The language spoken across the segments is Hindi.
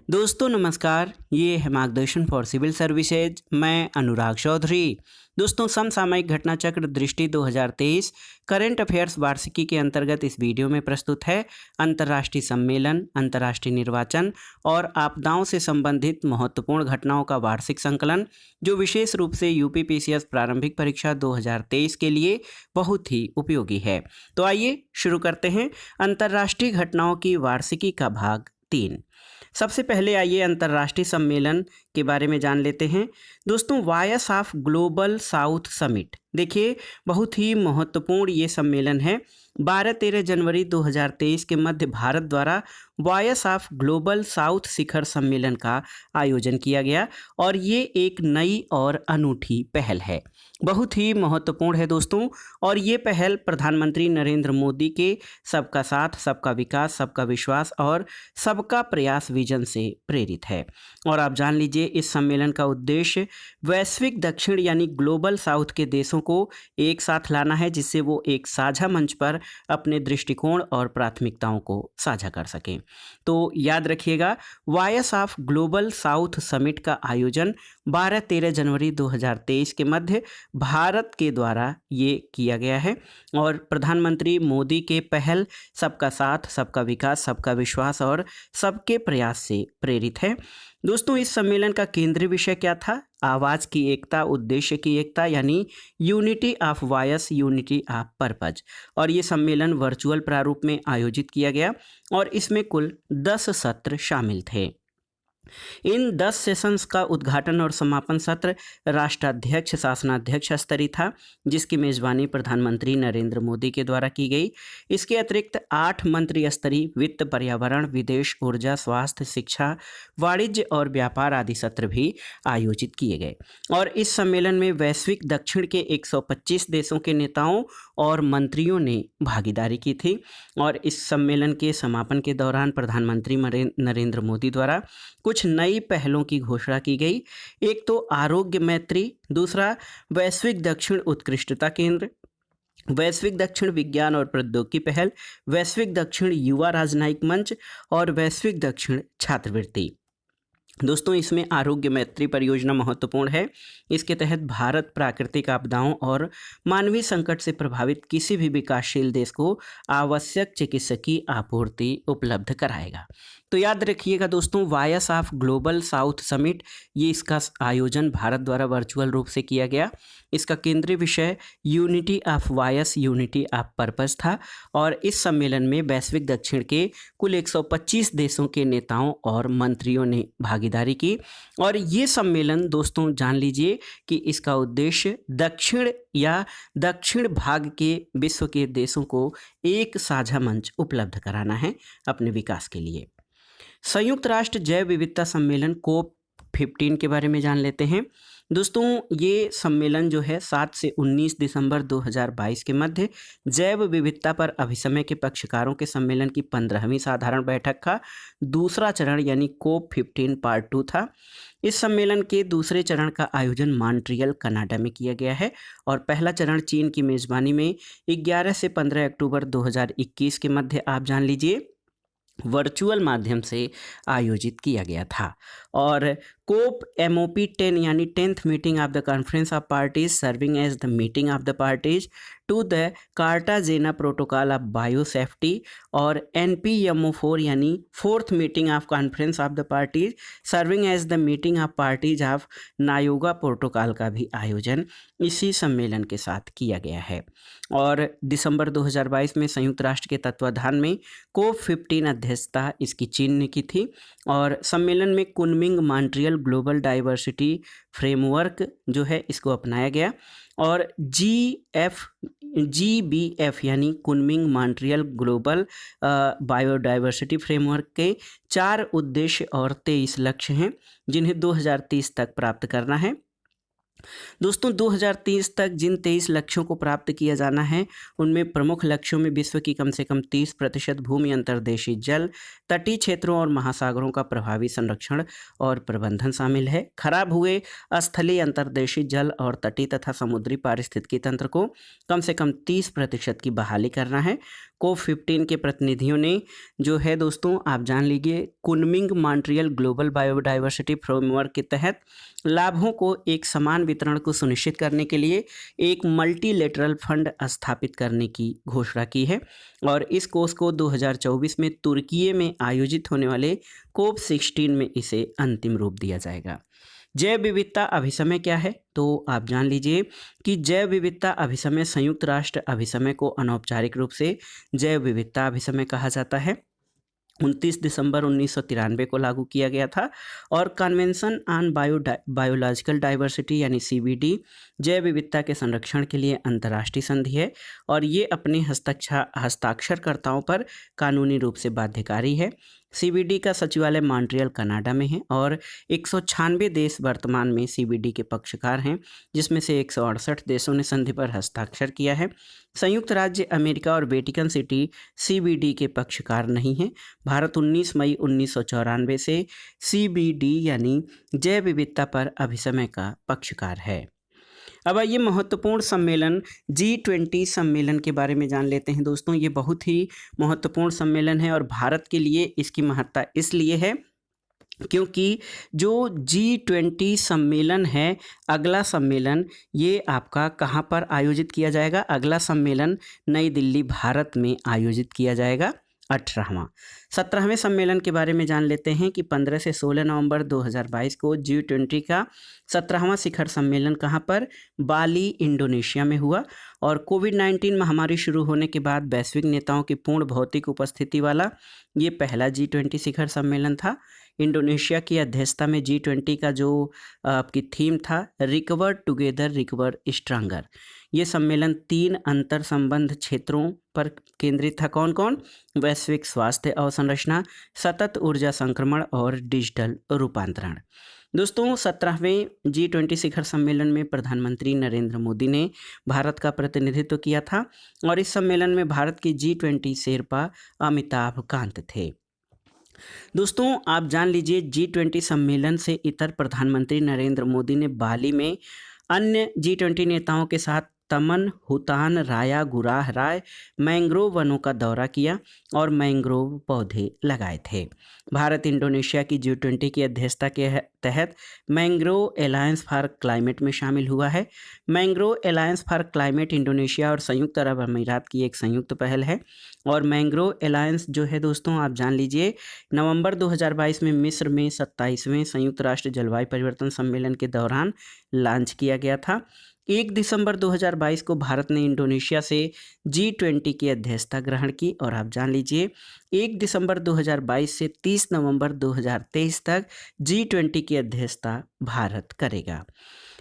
दोस्तों नमस्कार, ये है मार्गदर्शन फॉर सिविल सर्विसेज। मैं अनुराग चौधरी। दोस्तों समसामयिक घटना चक्र दृष्टि 2023 करंट अफेयर्स वार्षिकी के अंतर्गत इस वीडियो में प्रस्तुत है अंतर्राष्ट्रीय सम्मेलन, अंतर्राष्ट्रीय निर्वाचन और आपदाओं से संबंधित महत्वपूर्ण घटनाओं का वार्षिक संकलन, जो विशेष रूप से यूपीपीसीएस प्रारंभिक परीक्षा 2023 के लिए बहुत ही उपयोगी है। तो आइए शुरू करते हैं अंतर्राष्ट्रीय घटनाओं की वार्षिकी का भाग 3। सबसे पहले आइए अंतर्राष्ट्रीय सम्मेलन के बारे में जान लेते हैं। दोस्तों, voice of global south summit, देखिए बहुत ही महत्वपूर्ण ये सम्मेलन है। 12-13 जनवरी 2023 के मध्य भारत द्वारा वॉयस ऑफ ग्लोबल साउथ शिखर सम्मेलन का आयोजन किया गया और ये एक नई और अनूठी पहल है, बहुत ही महत्वपूर्ण है दोस्तों। और ये पहल प्रधानमंत्री नरेंद्र मोदी के सबका साथ, सबका विकास, सबका विश्वास और सबका प्रयास विजन से प्रेरित है। और आप जान लीजिए, इस सम्मेलन का उद्देश्य वैश्विक दक्षिण यानी ग्लोबल साउथ के देशों को एक साथ लाना है, जिससे वो एक साझा मंच पर अपने दृष्टिकोण और प्राथमिकताओं को साझा कर सकें। तो याद रखिएगा, voice of global south summit का आयोजन 12-13 जनवरी 2023 के मध्य भारत के द्वारा ये किया गया है और प्रधानमंत्री मोदी के पहल सबका साथ, सबका विकास, सबका विश्वास और सबके प्रयास से प्रेरित है। दोस्तों, इस सम्मेलन का केंद्रीय विषय क्या था? आवाज़ की एकता, उद्देश्य की एकता, यानी unity of voice, unity of purpose. और ये सम्मेलन वर्चुअल प्रारूप में आयोजित किया गया और इसमें कुल 10 सत्र शामिल थे। इन 10 सेशंस का उद्घाटन और समापन सत्र राष्ट्राध्यक्ष, शासनाध्यक्ष स्तरीय था, जिसकी मेजबानी प्रधानमंत्री नरेंद्र मोदी के द्वारा की गई। इसके अतिरिक्त 8 मंत्री स्तरीय वित्त, पर्यावरण, विदेश, ऊर्जा, स्वास्थ्य, शिक्षा, वाणिज्य और व्यापार आदि सत्र भी आयोजित किए गए। और इस सम्मेलन में वैश्विक दक्षिण के 125 देशों के नेताओं और मंत्रियों ने भागीदारी की थी। और इस सम्मेलन के समापन के दौरान प्रधानमंत्री नरेंद्र मोदी द्वारा कुछ नई पहलों की घोषणा की गई। एक तो आरोग्य मैत्री, दूसरा वैश्विक दक्षिण उत्कृष्टता केंद्र, वैश्विक दक्षिण विज्ञान और प्रौद्योगिकी पहल, वैश्विक दक्षिण युवा राजनयिक मंच और वैश्विक दक्षिण छात्रवृत्ति। दोस्तों, इसमें आरोग्य मैत्री परियोजना महत्वपूर्ण है। इसके तहत भारत प्राकृतिक आपदाओं और मानवीय संकट से प्रभावित किसी भी विकासशील देश को आवश्यक चिकित्सकीय आपूर्ति उपलब्ध कराएगा। तो याद रखिएगा दोस्तों, voice of global south summit, ये इसका आयोजन भारत द्वारा वर्चुअल रूप से किया गया। इसका केंद्रीय विषय unity of voice, unity of purpose था और इस सम्मेलन में वैश्विक दक्षिण के कुल 125 देशों के नेताओं और मंत्रियों ने भागीदारी की। और ये सम्मेलन दोस्तों जान लीजिए कि इसका उद्देश्य दक्षिण या दक्षिण भाग के विश्व के देशों को एक साझा मंच उपलब्ध कराना है अपने विकास के लिए। संयुक्त राष्ट्र जैव विविधता सम्मेलन कोप 15 के बारे में जान लेते हैं। दोस्तों, ये सम्मेलन जो है 7 से 19 दिसंबर 2022 के मध्य जैव विविधता पर अभिसमय के पक्षकारों के सम्मेलन की 15वीं साधारण बैठक का दूसरा चरण यानी कोप 15 पार्ट 2 था। इस सम्मेलन के दूसरे चरण का आयोजन मॉन्ट्रियल, कनाडा में किया गया है और पहला चरण चीन की मेज़बानी में 11 से 15 अक्टूबर 2021 के मध्य आप जान लीजिए वर्चुअल माध्यम से आयोजित किया गया था। और कोप MOP 10 यानी 10th meeting of the conference of parties serving as the meeting of the parties to the Cartagena protocol of biosafety और NPMO4 यानी 4th meeting of conference of the parties serving as the meeting of parties of Nagoya protocol का भी आयोजन इसी सम्मेलन के साथ किया गया है। और दिसंबर 2022 में संयुक्त राष्ट्र के तत्वाधान में कोप 15 अध्यक्षता इसकी चीन ने की थी और सम्मेलन में Kunming Montreal global diversity framework जो है इसको अपनाया गया और GBF यानी Kunming Montreal global biodiversity framework के 4 उद्देश्य और 23 लक्ष्य हैं, जिन्हें 2030 तक प्राप्त करना है। दोस्तों, 2030 तक जिन 23 लक्ष्यों को प्राप्त किया जाना है, उनमें प्रमुख लक्ष्यों में विश्व की कम से कम 30% भूमि, अंतर्देशीय जल, तटीय क्षेत्रों और महासागरों का प्रभावी संरक्षण और प्रबंधन शामिल है। खराब हुए स्थलीय, अंतर्देशीय जल और तटीय तथा समुद्री पारिस्थितिकी तंत्र को कम से कम 30% की बहाली करना है। COP15 के प्रतिनिधियों ने जो है दोस्तों आप जान लीजिए Kunming Montreal global biodiversity framework के तहत लाभों को एक समान वितरण को सुनिश्चित करने के लिए एक मल्टीलेटरल फंड स्थापित करने की घोषणा की है। और इस कोष को 2024 में तुर्की में आयोजित होने वाले COP16 में इसे अंतिम रूप दिया जाएगा। जैव विविधता अभिसमय क्या है, तो आप जान लीजिए कि जैव विविधता अभिसमय संयुक्त राष्ट्र अभिसमय को अनौपचारिक रूप से जैव विविधता अभिसमय कहा जाता है। 29 दिसंबर 1993 को लागू किया गया था। और कन्वेंशन ऑन बायोलॉजिकल डाइवर्सिटी यानी CBD जैव विविधता के संरक्षण के लिए अंतर्राष्ट्रीय संधि है और ये अपने हस्ताक्षरकर्ताओं पर कानूनी रूप से बाध्यकारी है। CBD का सचिवालय मॉन्ट्रियल कनाडा में है और 196 देश वर्तमान में CBD के पक्षकार हैं, जिसमें से 168 देशों ने संधि पर हस्ताक्षर किया है। संयुक्त राज्य अमेरिका और वेटिकन सिटी CBD के पक्षकार नहीं हैं। भारत 19 मई 1994 से CBD यानी जैव विविधता पर अभिसमय का पक्षकार है। अब आइए महत्वपूर्ण सम्मेलन G20 सम्मेलन के बारे में जान लेते हैं दोस्तों। ये बहुत ही महत्वपूर्ण सम्मेलन है और भारत के लिए इसकी महत्ता इसलिए है क्योंकि जो G20 सम्मेलन है, अगला सम्मेलन ये आपका कहाँ पर आयोजित किया जाएगा? अगला सम्मेलन नई दिल्ली भारत में आयोजित किया जाएगा। 18वां 17वें सम्मेलन के बारे में जान लेते हैं कि 15 से 16 नवंबर 2022 को G20 का 17वां शिखर सम्मेलन कहाँ पर? बाली इंडोनेशिया में हुआ। और कोविड-19 महामारी शुरू होने के बाद वैश्विक नेताओं की पूर्ण भौतिक उपस्थिति वाला ये पहला G20 शिखर सम्मेलन था। इंडोनेशिया की अध्यक्षता में G20 का जो आपकी थीम था रिकवर टुगेदर रिकवर स्ट्रांगर। ये सम्मेलन 3 अंतर संबंध क्षेत्रों पर केंद्रित था। कौन कौन? वैश्विक स्वास्थ्य अवसंरचना, सतत ऊर्जा संक्रमण और डिजिटल रूपांतरण। दोस्तों 17वें G20 शिखर सम्मेलन में प्रधानमंत्री नरेंद्र मोदी ने भारत का प्रतिनिधित्व किया था और इस सम्मेलन में भारत के G20 शेरपा अमिताभ कांत थे। दोस्तों आप जान लीजिए G20 सम्मेलन से इतर प्रधानमंत्री नरेंद्र मोदी ने बाली में अन्य G20 नेताओं के साथ तमन, हुतान, राया, गुराह राय मैंग्रोव वनों का दौरा किया और मैंग्रोव पौधे लगाए थे। भारत इंडोनेशिया की G20 की अध्यक्षता के तहत मैंग्रोव अलायंस फॉर क्लाइमेट में शामिल हुआ है। Mangrove alliance for climate Indonesia और संयुक्त अरब अमीरात की एक संयुक्त पहल है। और मैंग्रोव अलायंस जो है दोस्तों आप जान लीजिए नवंबर 2022 में मिस्र में 27वें संयुक्त राष्ट्र जलवायु परिवर्तन सम्मेलन के दौरान लॉन्च किया गया था। 1 दिसंबर 2022 को भारत ने इंडोनेशिया से G20 की अध्यक्षता ग्रहण की और आप जान लीजिए 1 दिसंबर 2022 से 30 नवंबर 2023 तक G20 की अध्यक्षता भारत करेगा।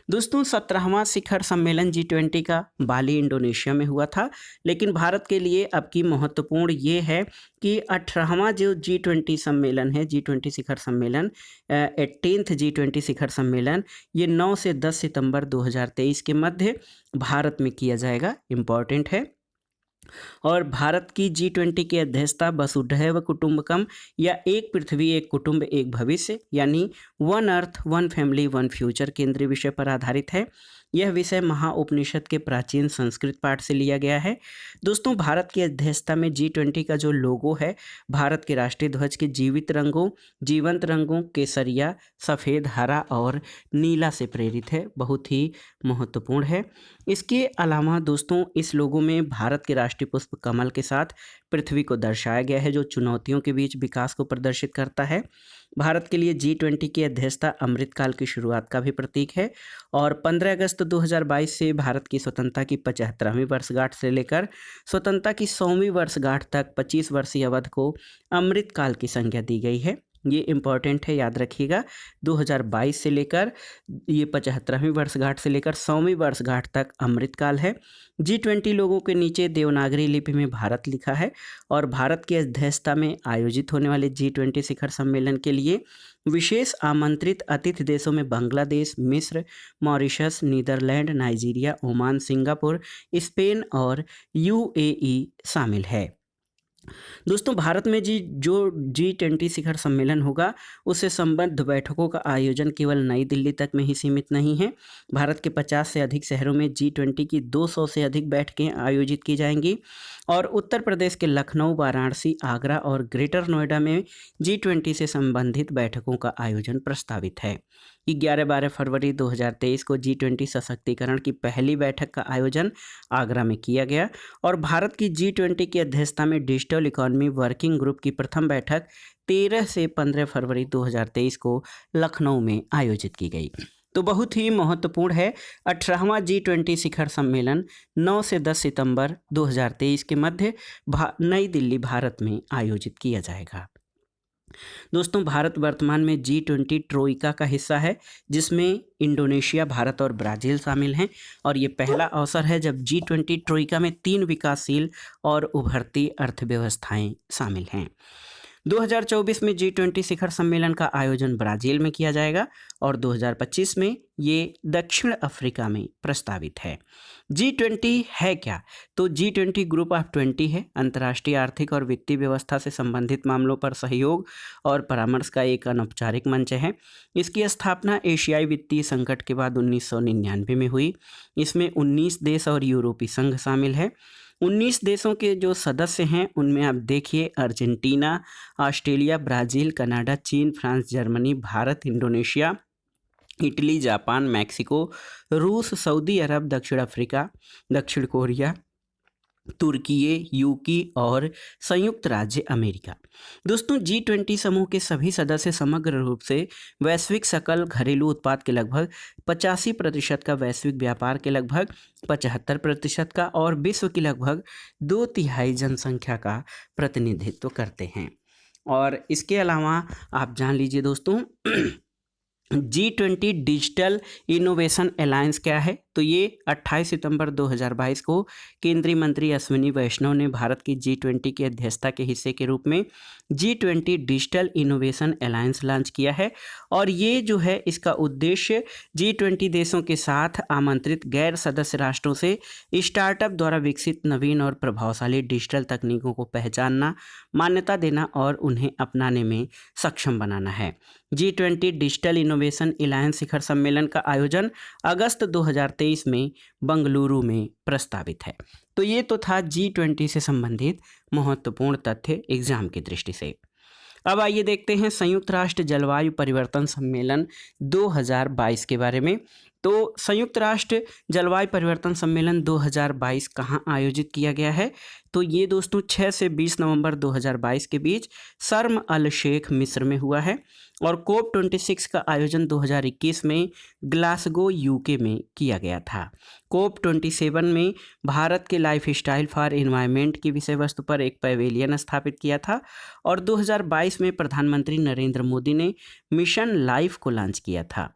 दोस्तों 17वां शिखर सम्मेलन G20 का बाली इंडोनेशिया में हुआ था, लेकिन भारत के लिए अब की महत्वपूर्ण ये है कि 18वां जो G20 सम्मेलन है, G20 शिखर सम्मेलन 18th G20 शिखर सम्मेलन ये 9 से 10 सितंबर 2023 के मध्य भारत में किया जाएगा। इम्पॉर्टेंट है। और भारत की G20 की अध्यक्षता वसुधैव कुटुंबकम या एक पृथ्वी एक कुटुंब एक भविष्य यानी one earth one family one future केंद्रीय विषय पर आधारित है। यह विषय महाउपनिषद के प्राचीन संस्कृत पाठ से लिया गया है। दोस्तों भारत की अध्यक्षता में G20 का जो लोगो है भारत के राष्ट्रीय ध्वज के जीवंत रंगों केसरिया, सफ़ेद, हरा और नीला से प्रेरित है। बहुत ही महत्वपूर्ण है। इसके अलावा दोस्तों इस लोगो में भारत के राष्ट्रीय पुष्प कमल के साथ पृथ्वी को दर्शाया गया है, जो चुनौतियों के बीच विकास को प्रदर्शित करता है। भारत के लिए G20 की अध्यक्षता अमृतकाल की शुरुआत का भी प्रतीक है। और 15 अगस्त 2022 से भारत की स्वतंत्रता की 75वीं वर्षगांठ से लेकर स्वतंत्रता की 100वीं वर्षगांठ तक 25 वर्षीय अवधि को अमृतकाल की संज्ञा दी गई है। ये इम्पॉर्टेंट है, याद रखिएगा। 2022 से लेकर ये 75वीं वर्षगांठ से लेकर 100वीं वर्षगांठ तक अमृतकाल है। G20 लोगों के नीचे देवनागरी लिपि में भारत लिखा है। और भारत की अध्यक्षता में आयोजित होने वाले G20 शिखर सम्मेलन के लिए विशेष आमंत्रित अतिथि देशों में बांग्लादेश, मिस्र, Mauritius, Netherlands, Nigeria, Oman, Singapore, Spain और UAE शामिल है। दोस्तों भारत में जो G20 शिखर सम्मेलन होगा उससे संबद्ध बैठकों का आयोजन केवल नई दिल्ली तक में ही सीमित नहीं है। भारत के 50 से अधिक शहरों में G20 की 200 से अधिक बैठकें आयोजित की जाएंगी और उत्तर प्रदेश के लखनऊ, वाराणसी, आगरा और ग्रेटर नोएडा में G20 से संबंधित बैठकों का आयोजन प्रस्तावित है। 11-12 फरवरी 2023 को G20 सशक्तिकरण की पहली बैठक का आयोजन आगरा में किया गया और भारत की G20 की अध्यक्षता में डिजिटल इकोनॉमी वर्किंग ग्रुप की प्रथम बैठक 13 से 15 फरवरी 2023 को लखनऊ में आयोजित की गई। तो बहुत ही महत्वपूर्ण है। 18वां G20 शिखर सम्मेलन 9 से 10 सितंबर 2023 के मध्य नई दिल्ली, भारत में आयोजित किया जाएगा। दोस्तों भारत वर्तमान में G20 ट्रोइका का हिस्सा है, जिसमें इंडोनेशिया, भारत और ब्राज़ील शामिल हैं और ये पहला अवसर है जब G20 ट्रोइका में 3 विकासशील और उभरती अर्थव्यवस्थाएं शामिल हैं। 2024 में G20 शिखर सम्मेलन का आयोजन ब्राज़ील में किया जाएगा और 2025 में ये दक्षिण अफ्रीका में प्रस्तावित है। G20 है क्या? तो G20 ग्रुप ऑफ 20 है। अंतर्राष्ट्रीय आर्थिक और वित्तीय व्यवस्था से संबंधित मामलों पर सहयोग और परामर्श का एक अनौपचारिक मंच है। इसकी स्थापना एशियाई वित्तीय संकट के बाद 1999 में हुई। इसमें 19 देश और यूरोपीय संघ शामिल है। 19 देशों के जो सदस्य हैं उनमें आप देखिए अर्जेंटीना, ऑस्ट्रेलिया, ब्राज़ील, कनाडा, चीन, France, Germany, Bharat, Indonesia, Italy, Japan, Mexico, रूस, सऊदी अरब, दक्षिण अफ्रीका, दक्षिण कोरिया, तुर्की, यूके और संयुक्त राज्य अमेरिका। दोस्तों G20 समूह के सभी सदस्य समग्र रूप से वैश्विक सकल घरेलू उत्पाद के लगभग 85% का, वैश्विक व्यापार के लगभग 75% का और विश्व की लगभग 2/3 जनसंख्या का प्रतिनिधित्व करते हैं। और इसके अलावा आप जान लीजिए दोस्तों G20 डिजिटल इनोवेशन अलायंस क्या है? तो ये 28 सितंबर 2022 को केंद्रीय मंत्री अश्विनी वैष्णव ने भारत की G20 की अध्यक्षता के हिस्से के रूप में G20 digital innovation alliance launch किया है और ये जो है इसका उद्देश्य G20 देशों के साथ आमंत्रित गैर सदस्य राष्ट्रों से स्टार्टअप द्वारा विकसित नवीन और प्रभावशाली डिजिटल तकनीकों को पहचानना, मान्यता देना और उन्हें अपनाने में सक्षम बनाना है। G20 डिजिटल इनोवेशन अलायंस शिखर सम्मेलन का आयोजन अगस्त 2023 में बंगलुरु में प्रस्तावित है। तो ये तो था G20 से संबंधित महत्वपूर्ण तथ्य एग्जाम की दृष्टि से। अब आइए देखते हैं संयुक्त राष्ट्र जलवायु परिवर्तन सम्मेलन 2022 के बारे में। तो संयुक्त राष्ट्र जलवायु परिवर्तन सम्मेलन 2022 कहाँ आयोजित किया गया है? तो ये दोस्तों 6 से 20 नवंबर 2022 के बीच शर्म अल शेख, मिस्र में हुआ है और COP26 का आयोजन 2021 में ग्लासगो, यूके में किया गया था। COP27 में भारत के लाइफ स्टाइल फॉर एनवायरनमेंट की विषय वस्तु पर एक पैवेलियन स्थापित किया था और 2022 में प्रधानमंत्री नरेंद्र मोदी ने मिशन लाइफ को लॉन्च किया था।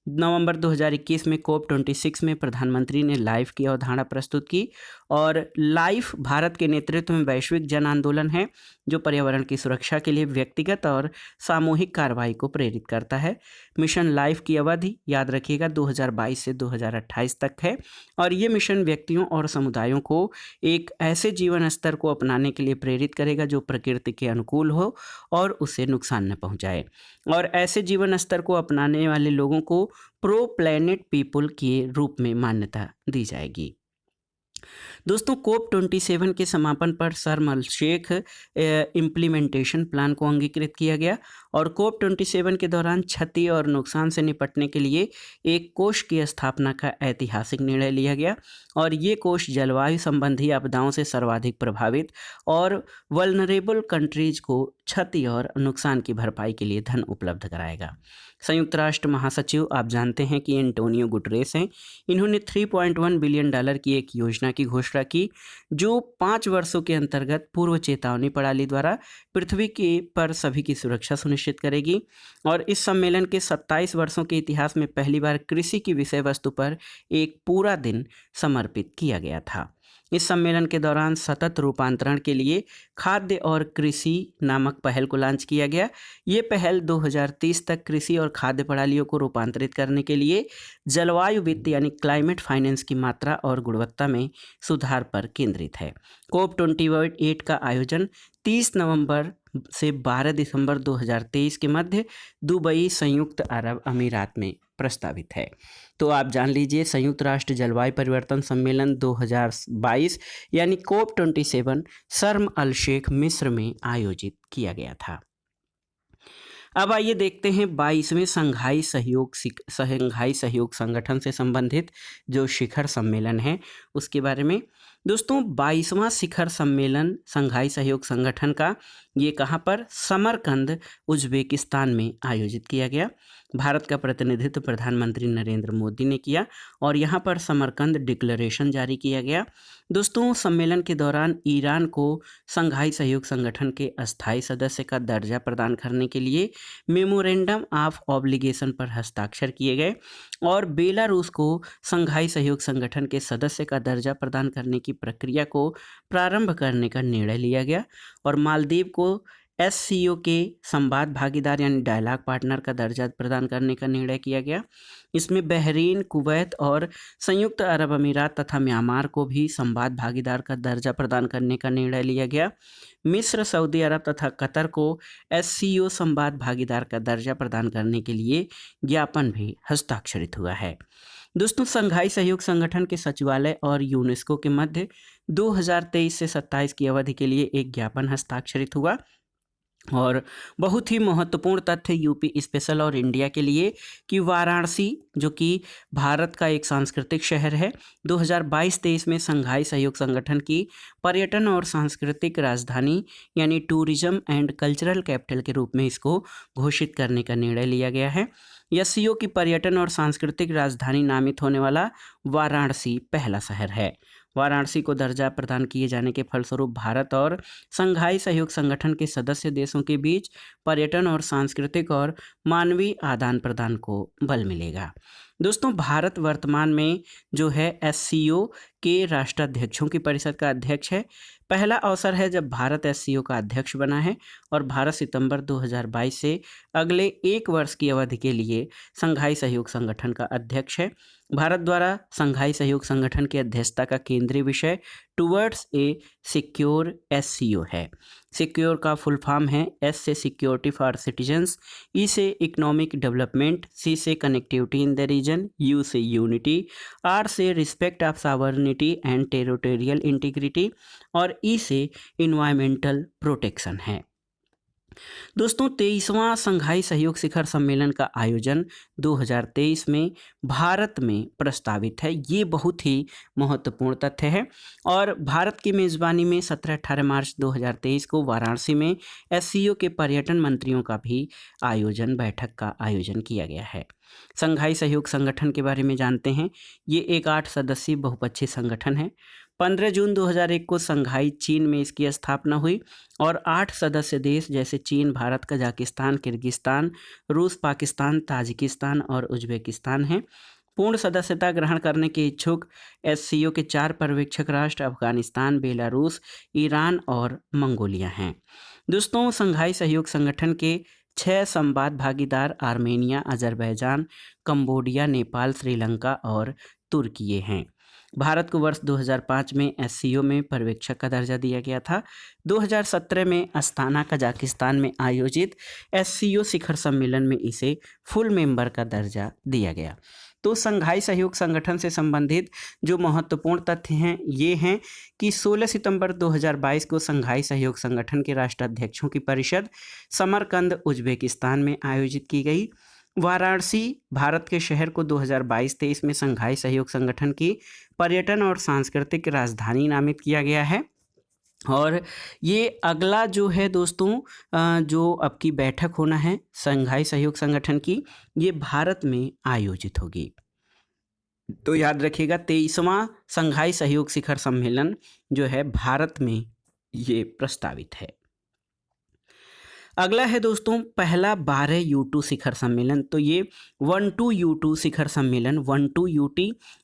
नवंबर 2021 में COP26 में प्रधानमंत्री ने लाइफ की अवधारणा प्रस्तुत की और लाइफ भारत के नेतृत्व में वैश्विक जन आंदोलन है जो पर्यावरण की सुरक्षा के लिए व्यक्तिगत और सामूहिक कार्रवाई को प्रेरित करता है। मिशन लाइफ की अवधि याद रखिएगा 2022 से 2028 तक है और ये मिशन व्यक्तियों और समुदायों को एक ऐसे जीवन स्तर को अपनाने के लिए प्रेरित करेगा जो प्रकृति के अनुकूल हो और उसे नुकसान न पहुंचाए और ऐसे जीवन स्तर को अपनाने वाले लोगों को प्रो प्लैनेट पीपल के रूप में मान्यता दी जाएगी। दोस्तों COP27 के समापन पर शर्म अल शेख इम्प्लीमेंटेशन प्लान को अंगीकृत किया गया और COP27 के दौरान क्षति और नुकसान से निपटने के लिए एक कोष की स्थापना का ऐतिहासिक निर्णय लिया गया और ये कोष जलवायु संबंधी आपदाओं से सर्वाधिक प्रभावित और वल्नरेबल कंट्रीज को क्षति और नुकसान की भरपाई के लिए धन उपलब्ध कराएगा। संयुक्त राष्ट्र महासचिव आप जानते हैं कि एंटोनियो गुटरेस हैं। इन्होंने $3.1 बिलियन की एक योजना की घोषणा की जो 5 वर्षों के अंतर्गत पूर्व चेतावनी प्रणाली द्वारा पृथ्वी के पर सभी की सुरक्षा सुनिश्चित करेगी और इस सम्मेलन के 27 वर्षों के इतिहास में पहली बार कृषि की विषय वस्तु पर एक पूरा दिन समर्पित किया गया था। इस सम्मेलन के दौरान सतत रूपांतरण के लिए खाद्य और कृषि नामक पहल को लॉन्च किया गया। ये पहल 2030 तक कृषि और खाद्य प्रणालियों को रूपांतरित करने के लिए जलवायु वित्त यानी क्लाइमेट फाइनेंस की मात्रा और गुणवत्ता में सुधार पर केंद्रित है। COP28 का आयोजन 30 नवंबर से 12 दिसंबर 2023 के मध्य दुबई, संयुक्त अरब अमीरात में प्रस्तावित है। तो आप जान लीजिए, संयुक्त राष्ट्र जलवायु परिवर्तन सम्मेलन 2022 यानी COP27 शर्म अल शेख मिस्र में आयोजित किया गया था। अब आइए देखते हैं 22वें संघाई सहयोग संगठन से संबंधित जो शिखर सम्मेलन है उसके बारे में। दोस्तों, 22वां शिखर सम्मेलन संघाई सहयोग संगठन का ये कहाँ पर, समरकंद, उज्बेकिस्तान में आयोजित किया गया। भारत का प्रतिनिधित्व प्रधानमंत्री नरेंद्र मोदी ने किया और यहाँ पर समरकंद डिक्लेरेशन जारी किया गया। दोस्तों, सम्मेलन के दौरान ईरान को संघाई सहयोग संगठन के अस्थायी सदस्य का दर्जा प्रदान करने के लिए मेमोरेंडम ऑफ ऑब्लिगेशन पर हस्ताक्षर किए गए और बेलारूस को संघाई सहयोग संगठन के सदस्य का दर्जा प्रदान करने की प्रक्रिया को प्रारंभ करने का निर्णय लिया गया और मालदीव को SCO के संवाद भागीदार यानी डायलॉग पार्टनर का दर्जा प्रदान करने का निर्णय किया गया। इसमें बहरीन, कुवैत और संयुक्त अरब अमीरात तथा म्यांमार को भी संवाद भागीदार का दर्जा प्रदान करने का निर्णय लिया गया। मिस्र, सऊदी अरब तथा कतर को SCO संवाद भागीदार का दर्जा प्रदान करने के लिए ज्ञापन भी हस्ताक्षरित हुआ है। दोस्तों, संघाई सहयोग संगठन के सचिवालय और यूनेस्को के मध्य 2023 से 27 की अवधि के लिए एक ज्ञापन हस्ताक्षरित हुआ और बहुत ही महत्वपूर्ण तथ्य यूपी स्पेशल और इंडिया के लिए कि वाराणसी, जो कि भारत का एक सांस्कृतिक शहर है, 2022-23 में संघाई सहयोग संगठन की पर्यटन और सांस्कृतिक राजधानी यानी टूरिज्म एंड कल्चरल कैपिटल के रूप में इसको घोषित करने का निर्णय लिया गया है। SCO की पर्यटन और सांस्कृतिक राजधानी नामित होने वाला वाराणसी पहला शहर है। वाराणसी को दर्जा प्रदान किए जाने के फलस्वरूप भारत और संघाई सहयोग संगठन के सदस्य देशों के बीच पर्यटन और सांस्कृतिक और मानवीय आदान प्रदान को बल मिलेगा। दोस्तों, भारत वर्तमान में जो है SCO के राष्ट्राध्यक्षों की परिषद का अध्यक्ष है। पहला अवसर है जब भारत SCO का अध्यक्ष बना है और भारत सितंबर 2022 से अगले 1 वर्ष की अवधि के लिए संघाई सहयोग संगठन का अध्यक्ष है। भारत द्वारा संघाई सहयोग संगठन की अध्यक्षता का केंद्रीय विषय टुवर्ड्स ए सिक्योर SCO है। सिक्योर का फुल फॉर्म है S से सिक्योरिटी फॉर सिटीजन्स, E से इकोनॉमिक डेवलपमेंट, C से connectivity in the region, U से यूनिटी, R से respect of sovereignty and territorial integrity और E से इन्वायरमेंटल प्रोटेक्शन है। दोस्तों, 23वां संघाई सहयोग शिखर सम्मेलन का आयोजन 2023 में भारत में प्रस्तावित है। ये बहुत ही महत्वपूर्ण तथ्य है और भारत की मेज़बानी में 17-18 मार्च 2023 को वाराणसी में SCO के पर्यटन मंत्रियों का भी बैठक का आयोजन किया गया है। संघाई सहयोग संगठन के बारे में जानते हैं। ये एक 8 सदस्यीय बहुपक्षीय संगठन है। 15 जून 2001 को संघाई चीन में इसकी स्थापना हुई और 8 सदस्य देश जैसे चीन, भारत, कजाकिस्तान, किर्गिस्तान, रूस, पाकिस्तान, ताजिकिस्तान और उज्बेकिस्तान हैं। पूर्ण सदस्यता ग्रहण करने के इच्छुक SCO के 4 पर्यवेक्षक राष्ट्र अफगानिस्तान, बेलारूस, ईरान और मंगोलिया हैं। दोस्तों, संघाई सहयोग संगठन के 6 संवाद भागीदार Armenia, Azerbaijan, Cambodia, Nepal, Sri Lanka और तुर्की हैं। भारत को वर्ष 2005 में SCO में पर्यवेक्षक का दर्जा दिया गया था। 2017 में अस्ताना, कजाकिस्तान में आयोजित SCO शिखर सम्मेलन में इसे फुल मेंबर का दर्जा दिया गया। तो संघाई सहयोग संगठन से संबंधित जो महत्वपूर्ण तथ्य हैं ये हैं कि 16 सितंबर 2022 को संघाई सहयोग संगठन के राष्ट्राध्यक्षों की परिषद समरकंद, उज्बेकिस्तान में आयोजित की गई। वाराणसी भारत के शहर को 2022-23 में संघाई सहयोग संगठन की पर्यटन और सांस्कृतिक राजधानी नामित किया गया है और ये अगला जो है दोस्तों जो अब की बैठक होना है संघाई सहयोग संगठन की, ये भारत में आयोजित होगी। तो याद रखिएगा 23वां संघाई सहयोग शिखर सम्मेलन जो है भारत में ये प्रस्तावित है। अगला है दोस्तों पहला 12 U2 शिखर सम्मेलन। तो ये 12 U2 शिखर सम्मेलन 12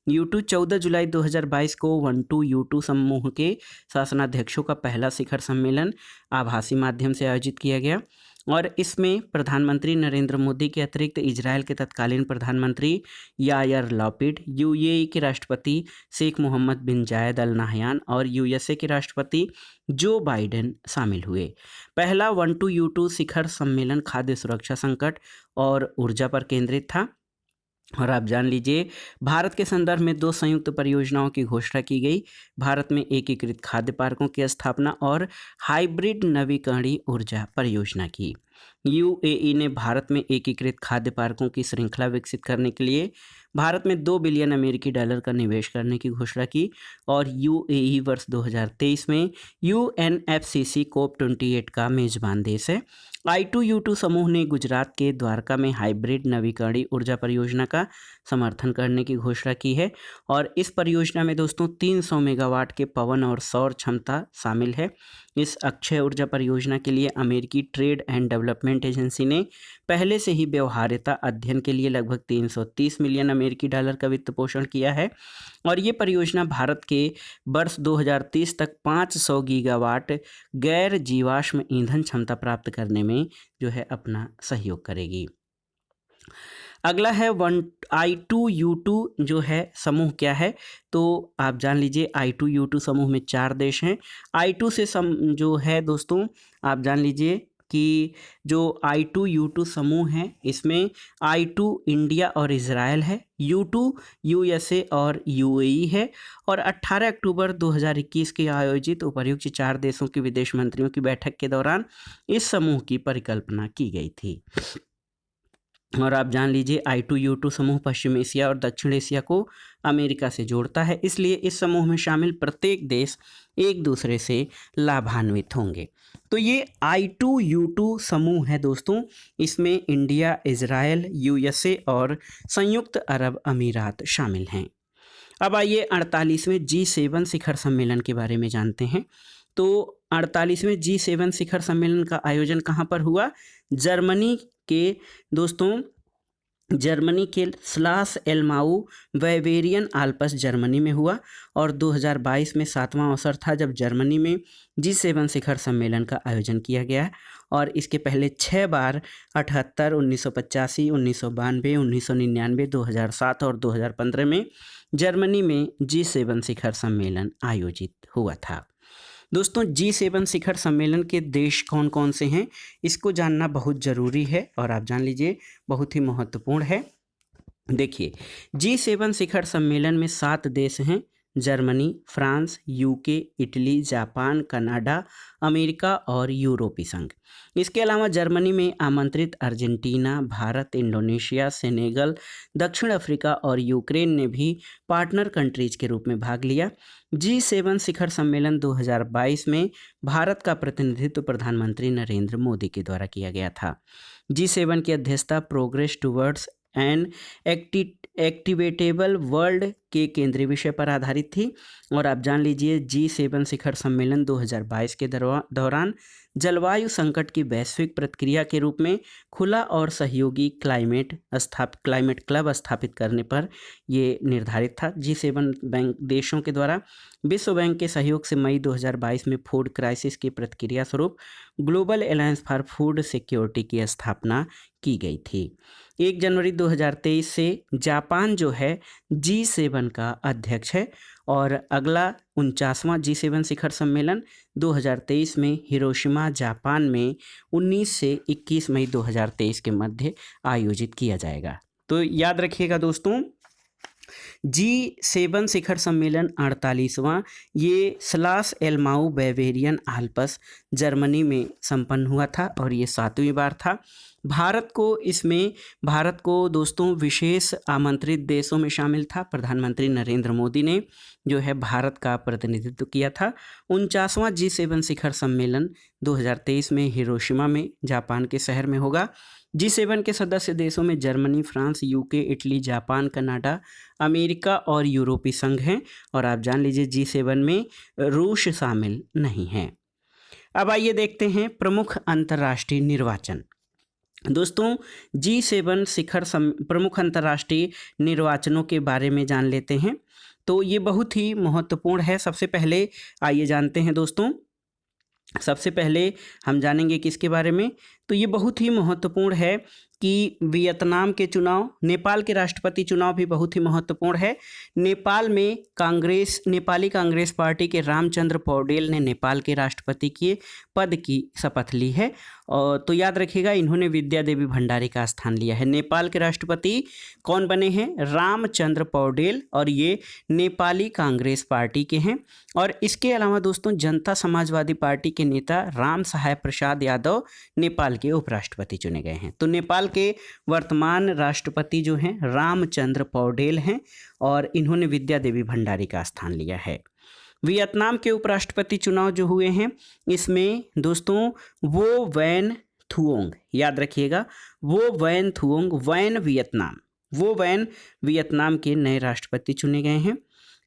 U2 14 जुलाई 2022 को 12 U2 समूह के शासनाध्यक्षों का पहला शिखर सम्मेलन आभासी माध्यम से आयोजित किया गया और इसमें प्रधानमंत्री नरेंद्र मोदी के अतिरिक्त इजरायल के तत्कालीन प्रधानमंत्री यायर लपिड, यूएई के राष्ट्रपति शेख मोहम्मद बिन जायद अल नाहयान और यूएसए के राष्ट्रपति जो बाइडेन शामिल हुए। पहला 12 U2 शिखर सम्मेलन खाद्य सुरक्षा संकट और ऊर्जा पर केंद्रित था। और आप जान लीजिए भारत के संदर्भ में 2 संयुक्त परियोजनाओं की घोषणा की गई। भारत में एकीकृत खाद्य पार्कों की स्थापना और हाइब्रिड नवीकरणीय ऊर्जा परियोजना की। यूएई ने भारत में एकीकृत खाद्य पार्कों की श्रृंखला विकसित करने के लिए भारत में $2 बिलियन अमेरिकी डॉलर का निवेश करने की घोषणा की और यूएई वर्ष 2023 में UNFCCC COP28 का मेजबान देश है। I2U2 समूह ने गुजरात के द्वारका में हाइब्रिड नवीकरणीय ऊर्जा परियोजना का समर्थन करने की घोषणा की है और इस परियोजना में दोस्तों 300 मेगावाट के पवन और सौर क्षमता शामिल है। इस अक्षय ऊर्जा परियोजना के लिए अमेरिकी ट्रेड एंड डेवलपमेंट एजेंसी ने पहले से ही व्यवहार्यता अध्ययन के लिए लगभग 330 मिलियन अमेरिकी डॉलर का वित्त पोषण किया है और ये परियोजना भारत के वर्ष 2030 तक 500 गीगावाट गैर जीवाश्म ईंधन क्षमता प्राप्त करने में जो है अपना सहयोग करेगी। अगला है I2U2 जो है समूह क्या है, तो आप जान लीजिए I2U2 समूह में 4 देश हैं। I2 से जो है दोस्तों आप जान लीजिए कि जो I2U2 समूह है इसमें I2 इंडिया और इजराइल है, U2 USA और UAE है और 18 अक्टूबर 2021 के आयोजित उपर्युक्त 4 देशों के विदेश मंत्रियों की बैठक के दौरान इस समूह की परिकल्पना की गई थी। और आप जान लीजिए I2U2 समूह पश्चिम एशिया और दक्षिण एशिया को अमेरिका से जोड़ता है, इसलिए इस समूह में शामिल प्रत्येक देश एक दूसरे से लाभान्वित होंगे। तो ये I2U2 समूह है दोस्तों, इसमें इंडिया, इजराइल, USA और संयुक्त अरब अमीरात शामिल हैं। अब आइए 48वें G7 शिखर सम्मेलन के बारे में जानते हैं। तो 48वें G7 शिखर सम्मेलन का आयोजन कहाँ पर हुआ? जर्मनी के दोस्तों जर्मनी के स्लास एलमाऊ बावेरियन आल्प्स जर्मनी में हुआ और 2022 में 7वां अवसर था जब जर्मनी में G7 शिखर सम्मेलन का आयोजन किया गया और इसके पहले 6 बार 78, 1985, 1992, 1999, 2007 और 2015 में जर्मनी में G7 शिखर सम्मेलन आयोजित हुआ था। दोस्तों G7 शिखर सम्मेलन के देश कौन कौन से हैं इसको जानना बहुत ज़रूरी है और आप जान लीजिए बहुत ही महत्वपूर्ण है। देखिए G7 शिखर सम्मेलन में 7 देश हैं, Germany, France, UK, Italy, Japan, Canada, America और यूरोपीय संघ। इसके अलावा जर्मनी में आमंत्रित अर्जेंटीना, भारत, इंडोनेशिया, सेनेगल, दक्षिण अफ्रीका और यूक्रेन ने भी पार्टनर कंट्रीज के रूप में भाग लिया। G7 शिखर सम्मेलन 2022 में भारत का प्रतिनिधित्व प्रधानमंत्री नरेंद्र मोदी के द्वारा किया गया था। G7 की अध्यक्षता प्रोग्रेस टुवर्ड्स एन एक्टिवेटेबल वर्ल्ड के केंद्रीय विषय पर आधारित थी और आप जान लीजिए G7 शिखर सम्मेलन 2022 के दौरान जलवायु संकट की वैश्विक प्रतिक्रिया के रूप में खुला और सहयोगी क्लाइमेट क्लब स्थापित करने पर ये निर्धारित था। G7 बैंक देशों के द्वारा विश्व बैंक के सहयोग से मई 2022 में फूड क्राइसिस की प्रतिक्रिया स्वरूप global alliance for food security की स्थापना की गई थी। 1 जनवरी 2023 से जापान जो है G7 का अध्यक्ष है और अगला 49वां G7 शिखर सम्मेलन 2023 में हिरोशिमा जापान में 19 से 21 मई 2023 के मध्य आयोजित किया जाएगा। तो याद रखिएगा दोस्तों G7 शिखर सम्मेलन 48वां ये स्लास एलमाऊ बावेरियन आल्प्स जर्मनी में संपन्न हुआ था और ये 7वीं बार था। भारत को दोस्तों विशेष आमंत्रित देशों में शामिल था। प्रधानमंत्री नरेंद्र मोदी ने जो है भारत का प्रतिनिधित्व किया था। 49वां G7 शिखर सम्मेलन 2023 में हिरोशिमा में जापान के शहर में होगा। G7 के सदस्य देशों में Germany, France, UK, Italy, Japan, Canada, America और यूरोपीय संघ हैं और आप जान लीजिए G7 में रूस शामिल नहीं है। अब आइए देखते हैं प्रमुख अंतर्राष्ट्रीय निर्वाचन। दोस्तों G7 प्रमुख अंतर्राष्ट्रीय निर्वाचनों के बारे में जान लेते हैं। तो ये बहुत ही महत्वपूर्ण है। सबसे पहले आइए जानते हैं दोस्तों, सबसे पहले हम जानेंगे किसके बारे में। तो ये बहुत ही महत्वपूर्ण है कि वियतनाम के चुनाव, नेपाल के राष्ट्रपति चुनाव भी बहुत ही महत्वपूर्ण है। नेपाल में नेपाली कांग्रेस पार्टी के रामचंद्र पौडेल ने नेपाल के राष्ट्रपति के पद की शपथ ली है। और तो याद रखिएगा, इन्होंने विद्या देवी भंडारी का स्थान लिया है। नेपाल के राष्ट्रपति कौन बने हैं? रामचंद्र पौडेल, और ये नेपाली कांग्रेस पार्टी के हैं। और इसके अलावा दोस्तों जनता समाजवादी पार्टी के नेता राम सहाय प्रसाद यादव नेपाल के उपराष्ट्रपति चुने गए हैं। तो नेपाल के वर्तमान राष्ट्रपति जो हैं रामचंद्र पौडेल हैं, और इन्होंने विद्या देवी भंडारी का स्थान लिया है। वियतनाम के उपराष्ट्रपति चुनाव जो हुए हैं, इसमें दोस्तों वो वैन थुओंग, याद रखिएगा, वो वैन थुओंग, वो वैन वियतनाम के नए राष्ट्रपति चुने गए हैं।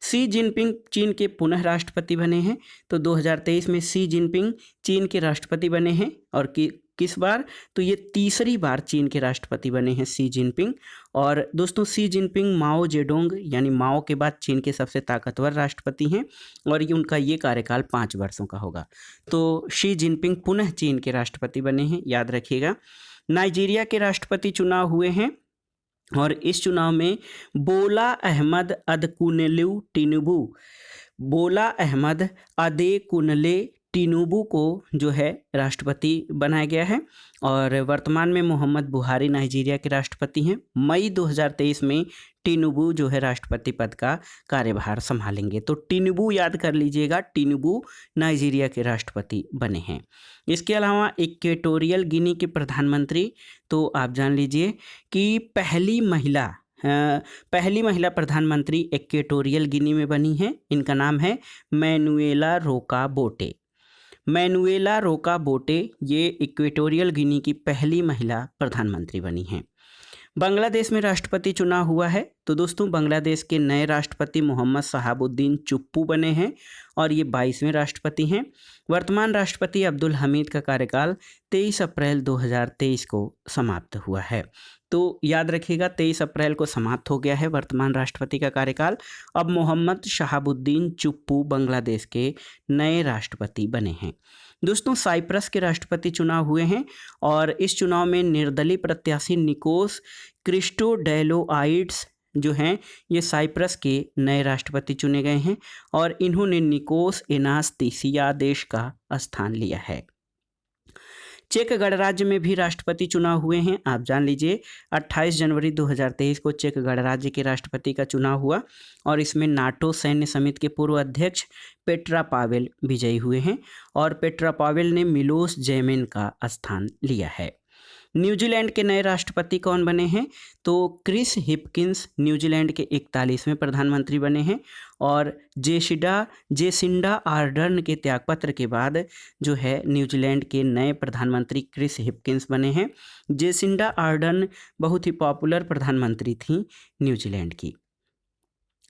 शी जिनपिंग चीन के पुनः राष्ट्रपति बने हैं। तो 2023 में शी जिनपिंग चीन के राष्ट्रपति बने हैं। और किस बार? तो ये तीसरी बार चीन के राष्ट्रपति बने हैं शी जिनपिंग। और दोस्तों शी जिनपिंग माओ जेडोंग यानी माओ के बाद चीन के सबसे ताकतवर राष्ट्रपति हैं, और ये उनका ये कार्यकाल 5 वर्षों का होगा। तो शी जिनपिंग पुनः चीन के राष्ट्रपति बने हैं, याद रखिएगा। नाइजीरिया के राष्ट्रपति चुनाव हुए हैं, और इस चुनाव में बोला अहमद अदेकुनले टिनुबू को जो है राष्ट्रपति बनाया गया है। और वर्तमान में मोहम्मद बुहारी नाइजीरिया के राष्ट्रपति हैं। मई 2023 में टिनुबू जो है राष्ट्रपति पद का कार्यभार संभालेंगे। तो टिनुबू याद कर लीजिएगा, टिनुबू नाइजीरिया के राष्ट्रपति बने हैं। इसके अलावा इक्वेटोरियल गिनी के प्रधानमंत्री, तो आप जान लीजिए कि पहली महिला प्रधानमंत्री इक्वेटोरियल गिनी में बनी है। इनका नाम है मैनुएला रोका बोटे, ये इक्वेटोरियल गिनी की पहली महिला प्रधानमंत्री बनी हैं। बांग्लादेश में राष्ट्रपति चुनाव हुआ है। तो दोस्तों बांग्लादेश के नए राष्ट्रपति मोहम्मद शहाबुद्दीन चुप्पू बने हैं, और ये 22वें राष्ट्रपति हैं। वर्तमान राष्ट्रपति अब्दुल हमीद का कार्यकाल 23 अप्रैल 2023 को समाप्त हुआ है। तो याद रखिएगा 23 अप्रैल को समाप्त हो गया है वर्तमान राष्ट्रपति का कार्यकाल। अब मोहम्मद शहाबुद्दीन चुप्पू बांग्लादेश के नए राष्ट्रपति बने हैं। दोस्तों साइप्रस के राष्ट्रपति चुनाव हुए हैं, और इस चुनाव में निर्दलीय प्रत्याशी निकोस क्रिस्टोडेलोआइड्स जो हैं ये साइप्रस के नए राष्ट्रपति चुने गए हैं, और इन्होंने निकोस एनास्तीसियादेश का स्थान लिया है। चेक गणराज्य में भी राष्ट्रपति चुनाव हुए हैं। आप जान लीजिए 28 जनवरी 2023 को चेक गणराज्य के राष्ट्रपति का चुनाव हुआ, और इसमें नाटो सैन्य समिति के पूर्व अध्यक्ष पेट्रा पावेल विजयी हुए हैं, और पेट्रा पावेल ने मिलोस जेमेन का स्थान लिया है। न्यूजीलैंड के नए राष्ट्रपति कौन बने हैं? तो क्रिस हिपकिंस न्यूजीलैंड के 41वें प्रधानमंत्री बने हैं, और जेसिंडा आर्डर्न के त्यागपत्र के बाद जो है न्यूजीलैंड के नए प्रधानमंत्री क्रिस हिपकिंस बने हैं। जेसिंडा आर्डर्न बहुत ही पॉपुलर प्रधानमंत्री थी न्यूजीलैंड की।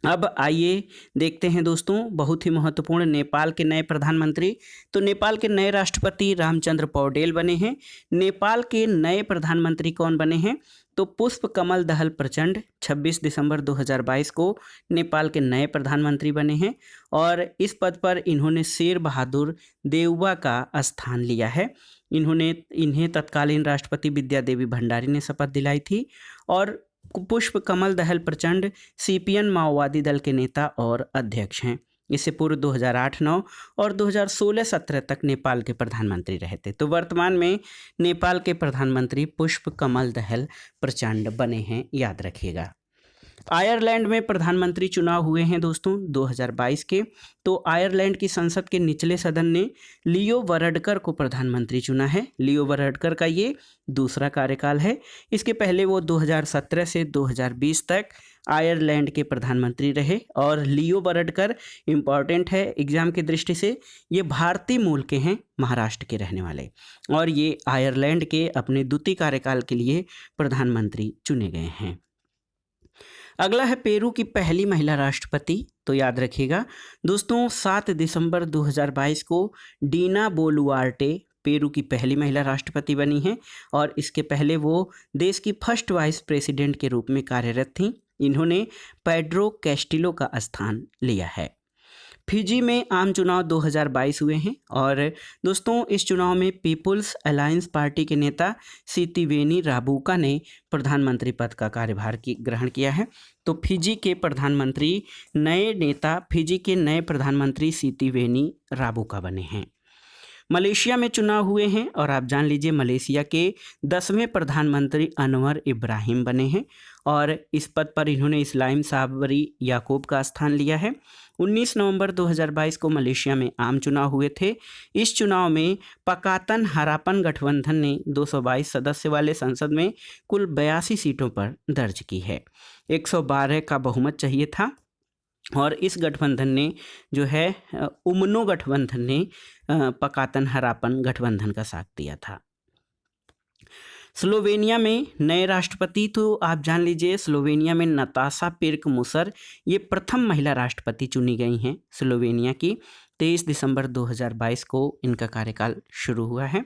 अब आइए देखते हैं दोस्तों बहुत ही महत्वपूर्ण नेपाल के नए प्रधानमंत्री। तो नेपाल के नए राष्ट्रपति रामचंद्र पौडेल बने हैं। नेपाल के नए प्रधानमंत्री कौन बने हैं? तो पुष्प कमल दहल प्रचंड 26 दिसंबर 2022 को नेपाल के नए प्रधानमंत्री बने हैं, और इस पद पर इन्होंने शेर बहादुर देउबा का स्थान लिया है। इन्हें तत्कालीन राष्ट्रपति विद्या देवी भंडारी ने शपथ दिलाई थी। और पुष्प कमल दहल प्रचंड सीपीएन माओवादी दल के नेता और अध्यक्ष हैं। इससे पूर्व 2008-9 और 2016-17 तक नेपाल के प्रधानमंत्री रहे थे। तो वर्तमान में नेपाल के प्रधानमंत्री पुष्प कमल दहल प्रचंड बने हैं, याद रखिएगा। आयरलैंड में प्रधानमंत्री चुनाव हुए हैं दोस्तों 2022 के। तो आयरलैंड की संसद के निचले सदन ने लियो वरडकर को प्रधानमंत्री चुना है। लियो वरडकर का ये दूसरा कार्यकाल है। इसके पहले वो 2017 से 2020 तक आयरलैंड के प्रधानमंत्री रहे। और लियो वरडकर इम्पॉर्टेंट है एग्जाम की दृष्टि से, ये भारतीय मूल के हैं, महाराष्ट्र के रहने वाले, और ये आयरलैंड के अपने द्वितीय कार्यकाल के लिए प्रधानमंत्री चुने गए हैं। अगला है पेरू की पहली महिला राष्ट्रपति। तो याद रखिएगा दोस्तों 7 दिसंबर 2022 को डीना बोलुआर्टे पेरू की पहली महिला राष्ट्रपति बनी हैं और इसके पहले वो देश की फर्स्ट वाइस प्रेसिडेंट के रूप में कार्यरत थीं। इन्होंने पेड्रो कैस्टिलो का स्थान लिया है। फिजी में आम चुनाव 2022 हुए हैं और दोस्तों इस चुनाव में पीपुल्स अलायंस पार्टी के नेता सितिवेनी राबुका ने प्रधानमंत्री पद का कार्यभार ग्रहण किया है। तो फिजी के नए प्रधानमंत्री सितिवेनी राबुका बने हैं। मलेशिया में चुनाव हुए हैं और आप जान लीजिए मलेशिया के 10वें प्रधानमंत्री अनवर इब्राहिम बने हैं और इस पद पर इन्होंने इस्लाम साबरी याकूब का स्थान लिया है। 19 नवंबर 2022 को मलेशिया में आम चुनाव हुए थे। इस चुनाव में पकातन हरापन गठबंधन ने 222 सदस्य वाले संसद में कुल 82 सीटों पर दर्ज की है। 112 का बहुमत चाहिए था और इस गठबंधन ने जो है उमनो गठबंधन ने पकातन हरापन गठबंधन का साथ दिया था। स्लोवेनिया में नए राष्ट्रपति, तो आप जान लीजिए स्लोवेनिया में नताशा पिर्क मुसर ये प्रथम महिला राष्ट्रपति चुनी गई हैं स्लोवेनिया की। 23 दिसंबर 2022 को इनका कार्यकाल शुरू हुआ है।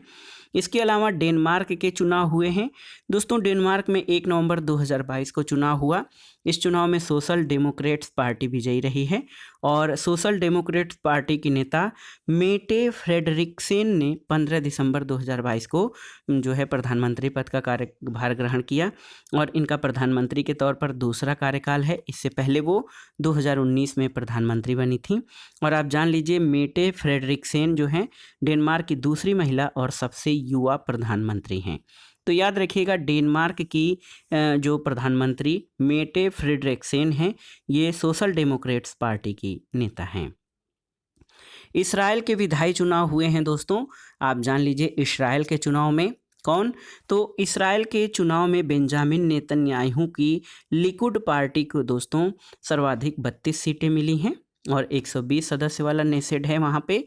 इसके अलावा डेनमार्क के चुनाव हुए हैं दोस्तों। डेनमार्क में 1 नवंबर 2022 को चुनाव हुआ। इस चुनाव में सोशल डेमोक्रेट्स पार्टी विजयी रही है और सोशल डेमोक्रेट्स पार्टी की नेता मेटे फ्रेडरिक्सेन ने 15 दिसंबर 2022 को जो है प्रधानमंत्री पद का कार्यभार ग्रहण किया और इनका प्रधानमंत्री के तौर पर दूसरा कार्यकाल है। इससे पहले वो 2019 में प्रधानमंत्री बनी थी और आप जान लीजिए मेटे फ्रेडरिक्सेन जो हैं डेनमार्क की दूसरी महिला और सबसे युवा प्रधानमंत्री हैं। तो याद रखिएगा डेनमार्क की जो प्रधानमंत्री मेटे फ्रेडरिक्सेन हैं ये सोशल डेमोक्रेट्स पार्टी की नेता हैं। इस्राएल के विधायी चुनाव हुए हैं दोस्तों। आप जान लीजिए इस्राएल के चुनाव में कौन, तो इस्राएल के चुनाव में बेंजामिन नेतन्याहू की लिकुड पार्टी को दोस्तों सर्वाधिक 32 सीटें मिली हैं और 120 सदस्य वाला नेसेड है वहाँ पे।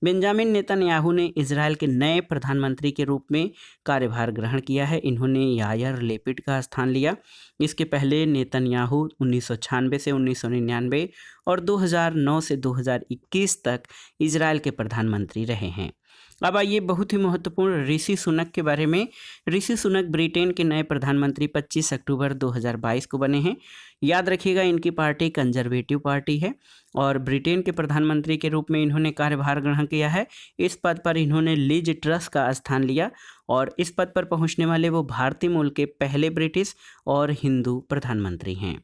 बेंजामिन नेतन्याहू ने इजराइल के नए प्रधानमंत्री के रूप में कार्यभार ग्रहण किया है। इन्होंने यायर लेपिड का स्थान लिया। इसके पहले नेतन्याहू 1996 से 1999 और 2009 से 2021 तक इजराइल के प्रधानमंत्री रहे हैं। अब आइए बहुत ही महत्वपूर्ण ऋषि सुनक के बारे में। ऋषि सुनक ब्रिटेन के नए प्रधानमंत्री 25 अक्टूबर 2022 को बने हैं। याद रखिएगा इनकी पार्टी कंजर्वेटिव पार्टी है और ब्रिटेन के प्रधानमंत्री के रूप में इन्होंने कार्यभार ग्रहण किया है। इस पद पर इन्होंने लिज ट्रस का स्थान लिया और इस पद पर पहुंचने वाले वो भारतीय मूल के पहले ब्रिटिश और हिंदू प्रधानमंत्री हैं।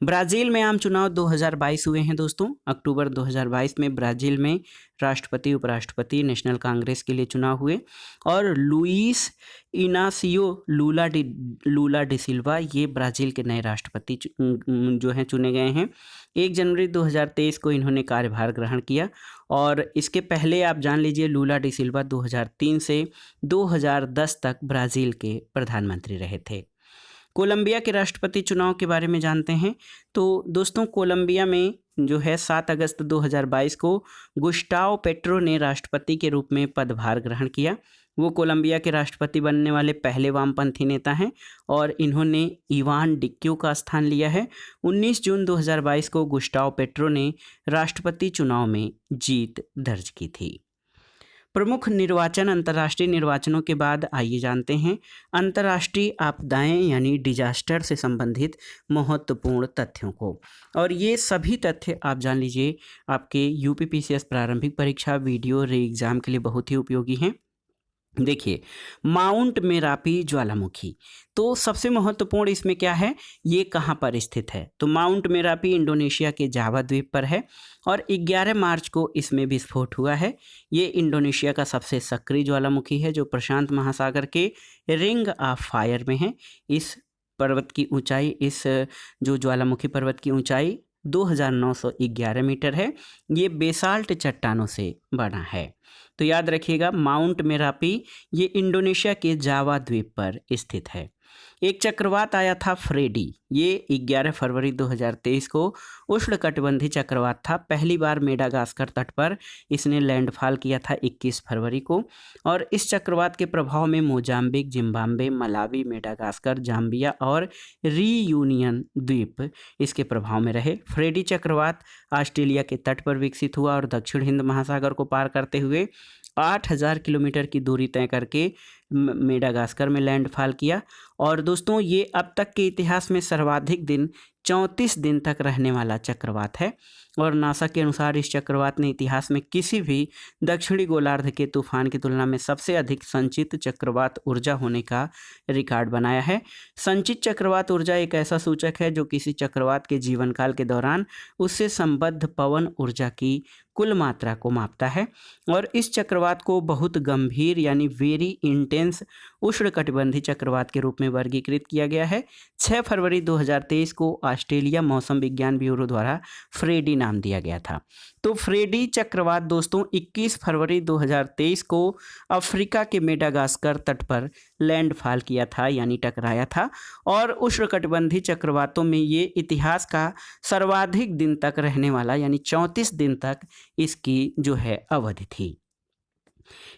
ब्राज़ील में आम चुनाव 2022 हुए हैं दोस्तों। अक्टूबर 2022 में ब्राज़ील में राष्ट्रपति, उपराष्ट्रपति, नेशनल कांग्रेस के लिए चुनाव हुए और लुइस इनासियो लूला डी सिल्वा ये ब्राज़ील के नए राष्ट्रपति जो हैं चुने गए हैं। 1 जनवरी 2023 को इन्होंने कार्यभार ग्रहण किया और इसके पहले आप जान लीजिए लूला डी सिल्वा 2003 से 2010 तक ब्राज़ील के प्रधानमंत्री रहे थे। कोलंबिया के राष्ट्रपति चुनाव के बारे में जानते हैं। तो दोस्तों कोलंबिया में जो है 7 अगस्त 2022 को गुस्टाओ पेट्रो ने राष्ट्रपति के रूप में पदभार ग्रहण किया। वो कोलंबिया के राष्ट्रपति बनने वाले पहले वामपंथी नेता हैं और इन्होंने इवान डिक्यू का स्थान लिया है। 19 जून 2022 को गुस्टाओ पेट्रो ने राष्ट्रपति चुनाव में जीत दर्ज की थी। प्रमुख निर्वाचन अंतर्राष्ट्रीय निर्वाचनों के बाद आइए जानते हैं अंतर्राष्ट्रीय आपदाएं यानी डिजास्टर से संबंधित महत्वपूर्ण तथ्यों को। और ये सभी तथ्य आप जान लीजिए आपके यूपीपीसीएस प्रारंभिक परीक्षा वीडियो री एग्ज़ाम के लिए बहुत ही उपयोगी हैं। देखिए माउंट मेरापी ज्वालामुखी, तो सबसे महत्वपूर्ण इसमें क्या है, ये कहाँ पर स्थित है। तो माउंट मेरापी इंडोनेशिया के जावा द्वीप पर है और 11 मार्च को इसमें विस्फोट हुआ है। ये इंडोनेशिया का सबसे सक्रिय ज्वालामुखी है जो प्रशांत महासागर के रिंग ऑफ फायर में है। इस पर्वत की ऊंचाई, इस जो ज्वालामुखी पर्वत की ऊंचाई 2911 मीटर है। ये बेसाल्ट चट्टानों से बना है। तो याद रखिएगा माउंट मेरापी ये इंडोनेशिया के जावा द्वीप पर स्थित है। एक चक्रवात आया था फ्रेडी, ये 11 फरवरी 2023 को उष्णकटिबंधीय चक्रवात था। पहली बार मेडागास्कर तट पर इसने लैंडफॉल किया था 21 फरवरी को, और इस चक्रवात के प्रभाव में Mozambique, Zimbabwe, Malawi, Madagascar, Zambia और रीयूनियन द्वीप इसके प्रभाव में रहे। फ्रेडी चक्रवात ऑस्ट्रेलिया के तट पर विकसित हुआ और दक्षिण हिंद महासागर को पार करते हुए 8000 किलोमीटर की दूरी तय करके मेडागास्कर में लैंडफॉल किया। और दोस्तों ये अब तक के इतिहास में सर्वाधिक दिन 34 दिन तक रहने वाला चक्रवात है, और नासा के अनुसार इस चक्रवात ने इतिहास में किसी भी दक्षिणी गोलार्ध के तूफान की तुलना में सबसे अधिक संचित चक्रवात ऊर्जा होने का रिकॉर्ड बनाया है। संचित चक्रवात ऊर्जा एक ऐसा सूचक है जो किसी चक्रवात के जीवन काल के दौरान उससे संबद्ध पवन ऊर्जा की कुल मात्रा को मापता है, और इस चक्रवात को बहुत गंभीर यानी वेरी इंटेंस उष्णकटिबंधीय चक्रवात के रूप में वर्गीकृत किया गया है। 6 फरवरी 2023 को ऑस्ट्रेलिया मौसम विज्ञान ब्यूरो द्वारा फ्रेडी नाम दिया गया था। तो फ्रेडी चक्रवात दोस्तों 21 फरवरी 2023 को अफ्रीका के मेडागास्कर तट पर लैंडफॉल किया था यानी टकराया था, और उष्णकटिबंधीय चक्रवातों में ये इतिहास का सर्वाधिक दिन तक रहने वाला यानी 34 दिन तक इसकी जो है अवधि थी।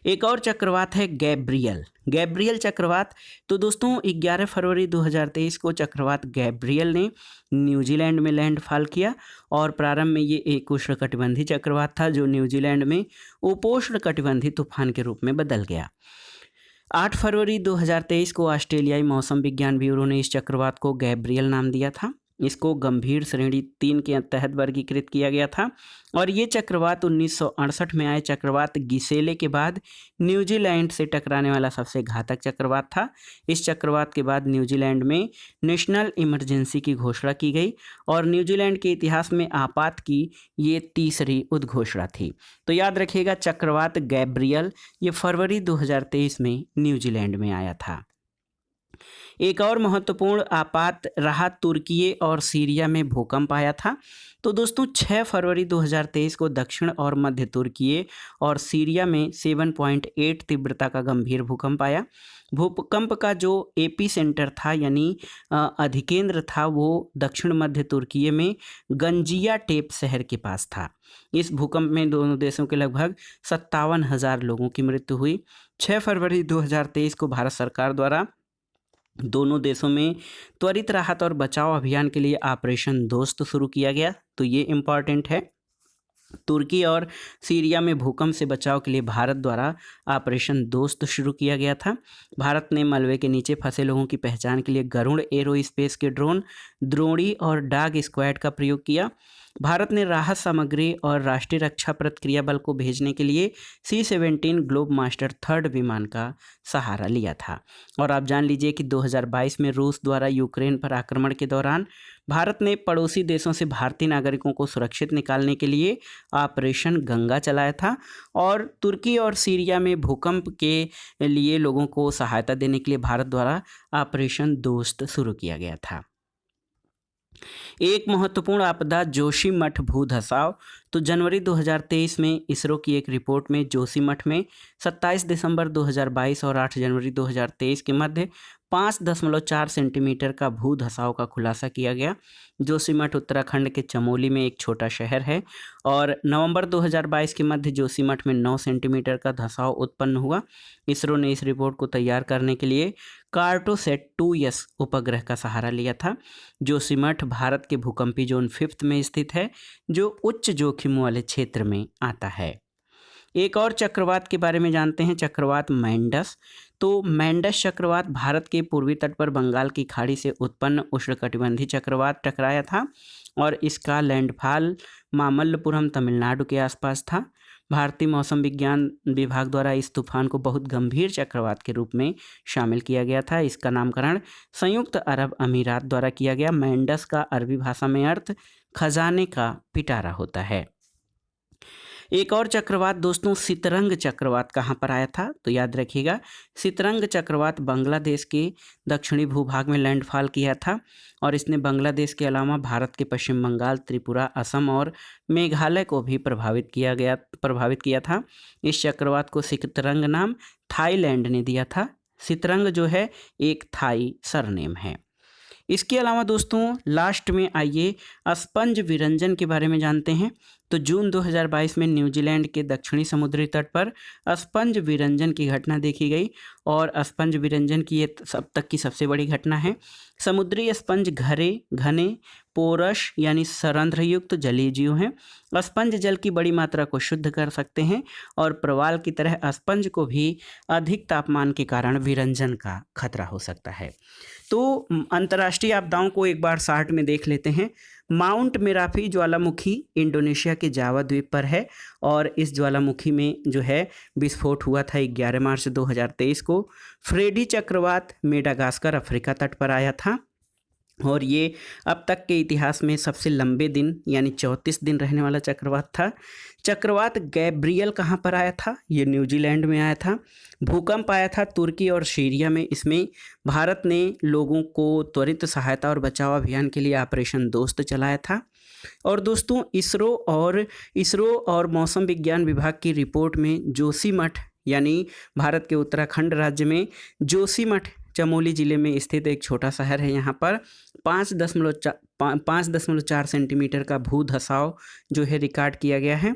एक और चक्रवात है गैब्रियल। गैब्रियल चक्रवात, तो दोस्तों 11 फरवरी 2023 को चक्रवात गैब्रियल ने न्यूजीलैंड में लैंडफॉल किया, और प्रारंभ में ये एक उष्णकटिबंधीय चक्रवात था जो न्यूजीलैंड में उपोष्णकटिबंधीय तूफान के रूप में बदल गया। 8 फरवरी 2023 को ऑस्ट्रेलियाई मौसम विज्ञान ब्यूरो ने इस चक्रवात को गैब्रियल नाम दिया था। इसको गंभीर श्रेणी 3 के तहत वर्गीकृत किया गया था, और ये चक्रवात 1968 में आए चक्रवात गिसेले के बाद न्यूजीलैंड से टकराने वाला सबसे घातक चक्रवात था। इस चक्रवात के बाद न्यूजीलैंड में नेशनल इमरजेंसी की घोषणा की गई, और न्यूजीलैंड के इतिहास में आपात की ये तीसरी उद्घोषणा थी। तो याद रखिएगा चक्रवात गैब्रियल ये फरवरी 2023 में न्यूजीलैंड में आया था। एक और महत्वपूर्ण आपात रहा तुर्की और सीरिया में भूकंप आया था। तो दोस्तों 6 फरवरी 2023 को दक्षिण और मध्य तुर्की और सीरिया में 7.8 तीव्रता का गंभीर भूकंप आया। भूकंप का जो एपी सेंटर था यानी अधिकेंद्र था वो दक्षिण मध्य तुर्की में गंजिया टेप शहर के पास था। इस भूकंप में दोनों देशों के लगभग 57,000 लोगों की मृत्यु हुई। 6 फरवरी 2023 को भारत सरकार द्वारा दोनों देशों में त्वरित राहत और बचाव अभियान के लिए ऑपरेशन दोस्त शुरू किया गया। तो ये इम्पॉर्टेंट है। तुर्की और सीरिया में भूकंप से बचाव के लिए भारत द्वारा ऑपरेशन दोस्त शुरू किया गया था। भारत ने मलबे के नीचे फंसे लोगों की पहचान के लिए गरुड़ एरोस्पेस के ड्रोन, द्रोणी और डॉग स्क्वाड का प्रयोग किया। भारत ने राहत सामग्री और राष्ट्रीय रक्षा प्रतिक्रिया बल को भेजने के लिए C-17 ग्लोब मास्टर 3rd विमान का सहारा लिया था। और आप जान लीजिए कि 2022 में रूस द्वारा यूक्रेन पर आक्रमण के दौरान भारत ने पड़ोसी देशों से भारतीय नागरिकों को सुरक्षित निकालने के लिए ऑपरेशन गंगा चलाया था, और तुर्की और सीरिया में भूकंप के लिए लोगों को सहायता देने के लिए भारत द्वारा ऑपरेशन दोस्त शुरू किया गया था। एक महत्वपूर्ण आपदा जोशीमठ भूधसाव। तो जनवरी 2023 में इसरो की एक रिपोर्ट में जोशीमठ में 27 दिसंबर 2022 और 8 जनवरी 2023 के मध्य 5.4 सेंटीमीटर का भूधसाव का खुलासा किया गया। जोशीमठ उत्तराखंड के चमोली में एक छोटा शहर है, और नवंबर 2022 के मध्य जोशीमठ में 9 सेंटीमीटर का धसाव उत्पन्न हुआ। इसरो ने इस रिपोर्ट को तैयार करने के लिए कार्टोसैट 2S उपग्रह का सहारा लिया था। जोशीमठ भारत के भूकंपी जोन 5th में स्थित है, जो उच्च जोखिम वाले क्षेत्र में आता है। एक और चक्रवात के बारे में जानते हैं, चक्रवात मैंडस। तो मैंडस चक्रवात भारत के पूर्वी तट पर बंगाल की खाड़ी से उत्पन्न उष्णकटिबंधीय चक्रवात टकराया था, और इसका लैंडफॉल मामल्लपुरम तमिलनाडु के आसपास था। भारतीय मौसम विज्ञान विभाग द्वारा इस तूफान को बहुत गंभीर चक्रवात के रूप में शामिल किया गया था। इसका नामकरण संयुक्त अरब अमीरात द्वारा किया गया। मैंडस का अरबी भाषा में अर्थ खजाने का पिटारा होता है। एक और चक्रवात दोस्तों सितरंग चक्रवात कहाँ पर आया था, तो याद रखिएगा सितरंग चक्रवात बांग्लादेश के दक्षिणी भूभाग में लैंडफॉल किया था, और इसने बांग्लादेश के अलावा भारत के पश्चिम बंगाल, त्रिपुरा, असम और मेघालय को भी प्रभावित किया था। इस चक्रवात को सितरंग नाम थाईलैंड ने दिया था। सितरंग जो है एक थाई सरनेम है। इसके अलावा दोस्तों लास्ट में आइए स्पंज विरंजन के बारे में जानते हैं। तो जून 2022 में न्यूजीलैंड के दक्षिणी समुद्री तट पर स्पंज विरंजन की घटना देखी गई और स्पंज विरंजन की ये अब तक की सबसे बड़ी घटना है। समुद्री स्पंज घने पोरस यानी सरंध्रयुक्त जलीय जीव हैं। स्पंज जल की बड़ी मात्रा को शुद्ध कर सकते हैं और प्रवाल की तरह स्पंज को भी अधिक तापमान के कारण विरंजन का खतरा हो सकता है। तो अंतर्राष्ट्रीय आपदाओं को एक बार शार्ट में देख लेते हैं। माउंट मेराफी ज्वालामुखी इंडोनेशिया के जावा द्वीप पर है और इस ज्वालामुखी में जो है विस्फोट हुआ था 11 मार्च 2023 को। फ्रेडी चक्रवात मेडागास्कर अफ्रीका तट पर आया था और ये अब तक के इतिहास में सबसे लंबे दिन यानी 34 दिन रहने वाला चक्रवात था। चक्रवात गैब्रियल कहाँ पर आया था? ये न्यूजीलैंड में आया था। भूकंप आया था तुर्की और सीरिया में। इसमें भारत ने लोगों को त्वरित सहायता और बचाव अभियान के लिए ऑपरेशन दोस्त चलाया था। और दोस्तों इसरो और मौसम विज्ञान विभाग की रिपोर्ट में जोशीमठ यानी भारत के उत्तराखंड राज्य में जोशीमठ चमोली जिले में स्थित एक छोटा शहर है। यहाँ पर 5.4 सेंटीमीटर का भू धसाव जो है रिकॉर्ड किया गया है।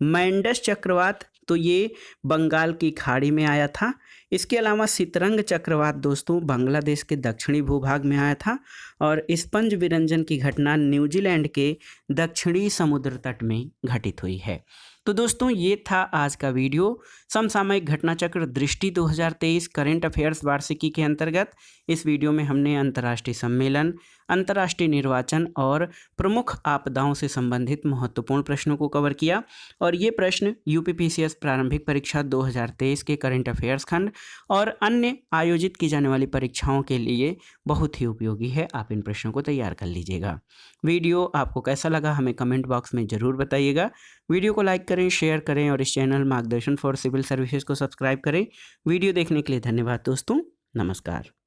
मैंडस चक्रवात तो ये बंगाल की खाड़ी में आया था। इसके अलावा सितरंग चक्रवात दोस्तों बांग्लादेश के दक्षिणी भूभाग में आया था और स्पंज विरंजन की घटना न्यूजीलैंड के दक्षिणी समुद्र तट में घटित हुई है। तो दोस्तों ये था आज का वीडियो। समसामयिक घटना चक्र दृष्टि 2023 करेंट अफेयर्स वार्षिकी के अंतर्गत इस वीडियो में हमने अंतर्राष्ट्रीय सम्मेलन, अंतर्राष्ट्रीय निर्वाचन और प्रमुख आपदाओं से संबंधित महत्वपूर्ण प्रश्नों को कवर किया और ये प्रश्न यूपीपीसीएस प्रारंभिक परीक्षा 2023 के करेंट अफेयर्स खंड और अन्य आयोजित की जाने वाली परीक्षाओं के लिए बहुत ही उपयोगी है। आप इन प्रश्नों को तैयार कर लीजिएगा। वीडियो आपको कैसा लगा हमें कमेंट बॉक्स में ज़रूर बताइएगा। वीडियो को लाइक करें, शेयर करें और इस चैनल मार्गदर्शन फॉर सिविल सर्विसेज को सब्सक्राइब करें। वीडियो देखने के लिए धन्यवाद दोस्तों। नमस्कार।